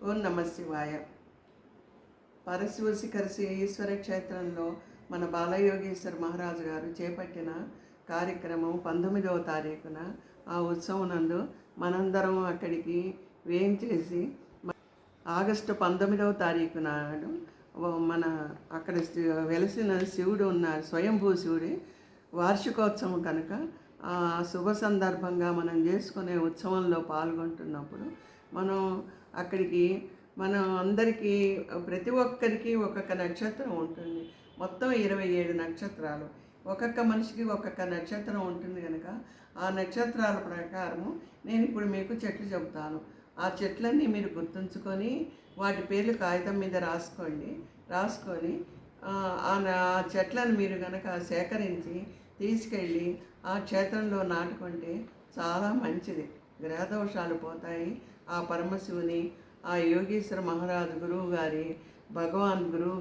ఓం నమ శివాయ. పరశివశిఖర ఈశ్వర క్షేత్రంలో మన బాలయోగేశ్వర మహారాజు గారు చేపట్టిన కార్యక్రమం 19వ తారీఖున ఆ ఉత్సవం నందు మనందరం అక్కడికి వేయించేసి ఆగస్టు 19వ తారీఖు నాడు మన అక్కడ వెలసిన శివుడు ఉన్న స్వయంభూ శివుడి వార్షికోత్సవం కనుక ఆ శుభ సందర్భంగా మనం చేసుకునే ఉత్సవంలో పాల్గొంటున్నప్పుడు మనం అక్కడికి మనం అందరికీ ప్రతి ఒక్కరికి ఒక్కొక్క నక్షత్రం ఉంటుంది. మొత్తం 27 నక్షత్రాలు, ఒక్కొక్క మనిషికి ఒక్కొక్క నక్షత్రం ఉంటుంది కనుక ఆ నక్షత్రాల ప్రకారము నేను ఇప్పుడు మీకు చెట్లు చెబుతాను. ఆ చెట్లన్నీ మీరు గుర్తుంచుకొని వాటి పేర్లు కాగితం మీద రాసుకొని ఆ చెట్లను మీరు కనుక సేకరించి తీసుకెళ్ళి ఆ క్షేత్రంలో నాటుకుంటే చాలా మంచిది. గ్రహదోషాలు పోతాయి. ఆ పరమశివుని, ఆ యోగేశ్వర మహారాజు గురువు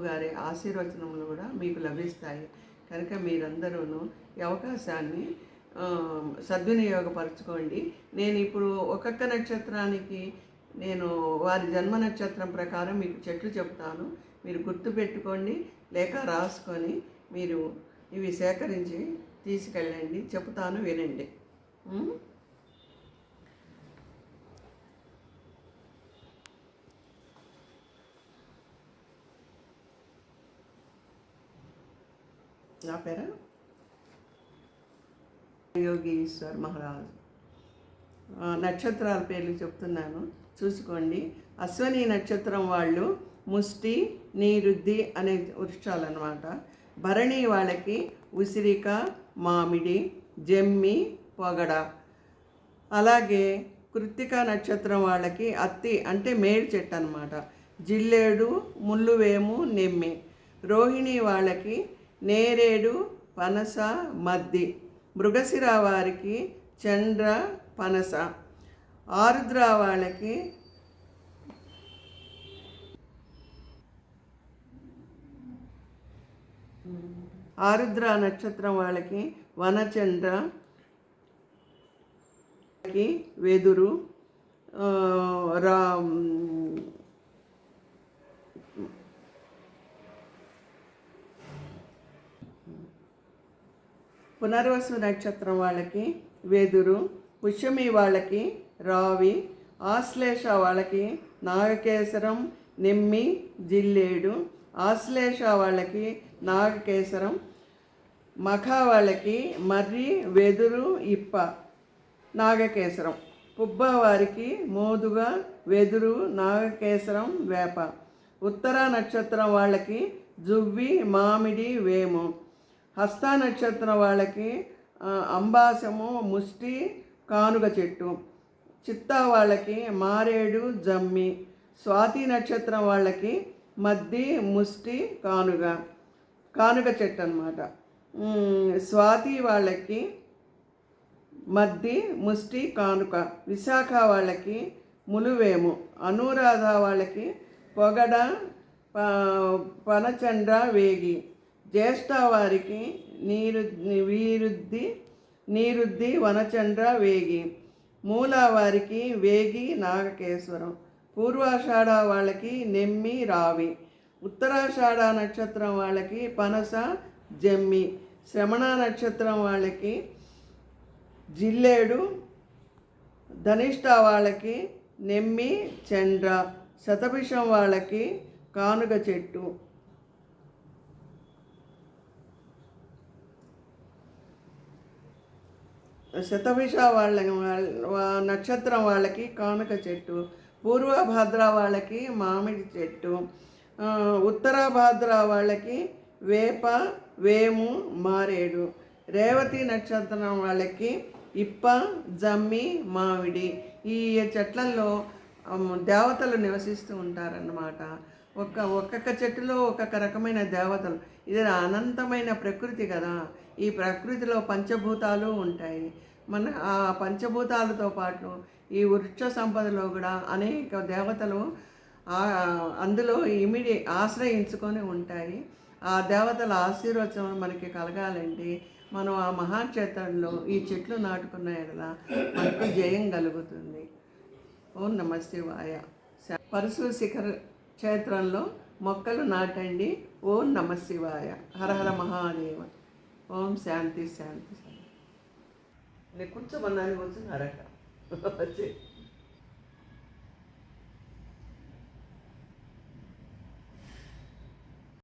గారి ఆశీర్వచనములు కూడా మీకు లభిస్తాయి. కనుక మీరందరూ ఈ అవకాశాన్ని సద్వినియోగపరచుకోండి. నేను ఇప్పుడు ఒక్కొక్క నక్షత్రానికి నేను వారి జన్మ నక్షత్రం ప్రకారం మీకు చెట్లు చెప్తాను. మీరు గుర్తుపెట్టుకోండి, లేక రాసుకొని మీరు ఇవి సేకరించి తీసుకెళ్ళండి. చెప్తాను, వినండి. నా పేరు యోగీశ్వర్ మహారాజ్. నక్షత్రాల పేర్లు చెప్తున్నాను, చూసుకోండి. అశ్వని నక్షత్రం వాళ్ళు ముష్టి, నీరుద్ది అనే వృక్షాలన్నమాట. భరణి వాళ్ళకి ఉసిరిక, మామిడి, జమ్మి, పొగడ. అలాగే కృత్తిక నక్షత్రం వాళ్ళకి అత్తి అంటే మేడి చెట్టు అన్నమాట. జిల్లేడు, ముల్లువేము, నెమ్మి. రోహిణి వాళ్ళకి నేరేడు, పనస, మద్ది. మృగశిర వారికి చంద్ర, పనస. ఆరుద్ర వాళ్ళకి ఆరుద్ర నక్షత్రం వాళ్ళకి వనచంద్ర, వెదురు, పునర్వసు నక్షత్రం వాళ్ళకి వెదురు. పుష్యమి వాళ్ళకి రావి. ఆశ్లేష వాళ్ళకి నాగకేసరం, నెమ్మి, జిల్లేడు. ఆశ్లేష వాళ్ళకి నాగకేసరం. మఖ వాళ్ళకి మర్రి, వెదురు, ఇప్ప, నాగకేసరం. పుబ్బ వారికి మోదుగ, వెదురు, నాగకేసరం, వేప. ఉత్తర నక్షత్రం వాళ్ళకి జువ్వి, మామిడి, వేము. హస్త నక్షత్రం వాళ్ళకి అంబాసము, ముష్టి, కానుగ చెట్టు. చిత్తా వాళ్ళకి మారేడు, జమ్మి. స్వాతి నక్షత్రం వాళ్ళకి మద్ది, ముష్టి, కానుగ చెట్టు అన్నమాట. స్వాతి వాళ్ళకి మద్ది, ముష్టి, కానుక. విశాఖ వాళ్ళకి ములువేము. అనురాధ వాళ్ళకి పొగడ, పనచండ్ర, వేగి. జ్యేష్ఠ వారికి నీరుద్ది, వనచండ్ర, వేగి. మూల వారికి వేగి, నాగకేశ్వరం. పూర్వాషాఢ వాళ్ళకి నెమ్మి, రావి. ఉత్తరాషాఢ నక్షత్రం వాళ్ళకి పనస, జమ్మి. శ్రవణ నక్షత్రం వాళ్ళకి జిల్లేడు. ధనిష్ట వాళ్ళకి నెమ్మి, చంద్ర. శతభిషం వాళ్ళకి కానుగ చెట్టు. శతభిష వాళ్ళ నక్షత్రం వాళ్ళకి కానుక చెట్టు. పూర్వభద్ర వాళ్ళకి మామిడి చెట్టు. ఉత్తరాభద్ర వాళ్ళకి వేప, వేము, మారేడు. రేవతి నక్షత్రం వాళ్ళకి ఇప్ప, జమ్మి, మామిడి. ఈ చెట్లలో దేవతలు నివసిస్తూ ఉంటారన్నమాట. ఒక్కొక్క చెట్టులో ఒక్కొక్క రకమైన దేవతలు. ఇది అనంతమైన ప్రకృతి కదా. ఈ ప్రకృతిలో పంచభూతాలు ఉంటాయి. మన ఆ పంచభూతాలతో పాటు ఈ వృక్ష సంపదలో కూడా అనేక దేవతలు అందులో ఆశ్రయించుకొని ఉంటాయి. ఆ దేవతల ఆశీర్వచనం మనకి కలగాలంటే మనం ఆ మహాక్షేత్రంలో ఈ చెట్లు నాటుకున్న ఎడల మనకు జయం కలుగుతుంది. ఓం నమ శివాయ. పరశు శిఖర క్షేత్రంలో మొక్కలు నాటండి. ఓం నమ శివాయ. హర హర మహాదేవ. ఓం శాంతి శాంతి శాంతి. నేను కూర్చోమన్నాను, కూర్చున్నారట వచ్చి